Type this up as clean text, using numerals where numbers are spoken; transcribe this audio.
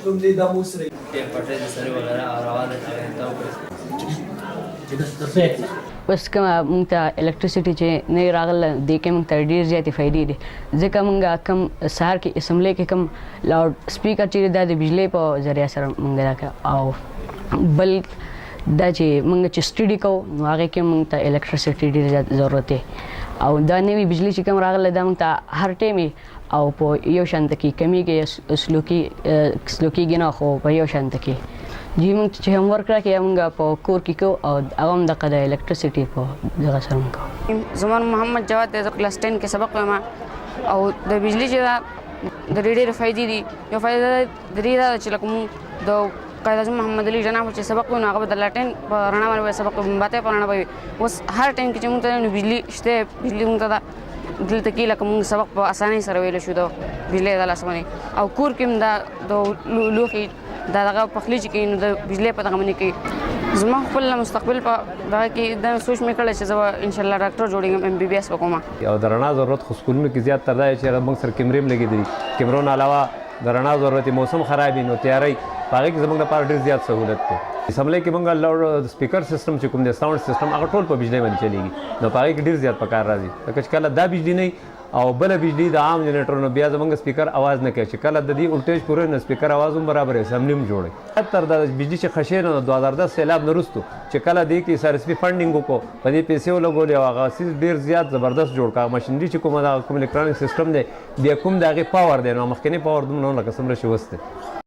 کوم دی دا مو سره پټې د سره وغیرہ او روانه تا بس کومه مونږ ته الکتریسيټي چې نه راغله دې کې مونږ ته ډېر زیاتې فایدې دي ځکه مونږ کم سهار کې اسمبلی کې کم لاوډ سپیکر چې دا د بجلی په ذریعه سره مونږ راکړه او بل دا چې مونږ چې سټډي کوو نو هغه کې مونږ ته الکتریسيټي ډېر زیات ضرورت دی او دا نوې بجلی چې کوم راغله دا مونږ ته هر ټایم او په یو شانت کې کمیږي سلوکیږي نه خو په یو شانت کې جی مونږ چې هم ورک راکې مونږ په کور کې کو او هغه هم دغه د الکتریسيټي په دغه سره مونږ کوو. زمان محمد جواد د کلاس 10 کې سبق وایم او د بجلی چې دا د ډېرې فائدې دي یو فائدہ د دې دا چې لکه مونږ د قائد اعظم محمد علي جناح چې سبق وینو هغه د لاټین په رڼا باندې سبق باندې په رڼا باندې اوس هر ټایم کې چې مونږ ته بجلی شته بجلی مونږ ته دلته کې لکه مونږ سبق په اسانۍ سره ویل شو د بجلی د لاس باندې او کور کې دا د لوخي دا دغه پخلی چې کینو د بجلی په دغه باندې کې زما خپل مستقبل په دغه کې دا سوچ مې کړی چې زه ان شاء الله ډاکټر جوړیږم MBBS وکوم او د رڼا ضرورت خو سکولونو کې زیات تر دی چې موږ سره کیمرې هم لګېدلي کیمرو نه علاوه د رڼا ضرورت موسم خراب وي نو تیاری په هغې کې زموږ لپاره ډېر زیات سهولت دی اسمبلی کې موږ لاوډ سپیکر سیسټم چې کوم دی ساوند سیسټم هغه ټول په بجلی باندې چلیږي نو په هغې کې ډېر زیات پکار راځي ځکه چې کله دا بجلی نه او بله بجلی د عام جنریټرونو بیا زموږ سپیکر اواز نه کوي چې کله د دې ولټیج پورې نه سپیکر اواز هم برابر اسمبلی هم جوړوي تر د بجلی چې خښې نه 2010 سیلاب نه وروستو چې کله دې کې SRSP فنډینګ وکړو په دې پیسې ولګولې او هغه څیز ډېر زیات زبردست جوړ کړه ماشینري چې کومه د کوم الکترونیک سیسټم دی بیا کوم د هغې پاور دی نو مخکینی پاور دومره لکه څومره چې اوس دی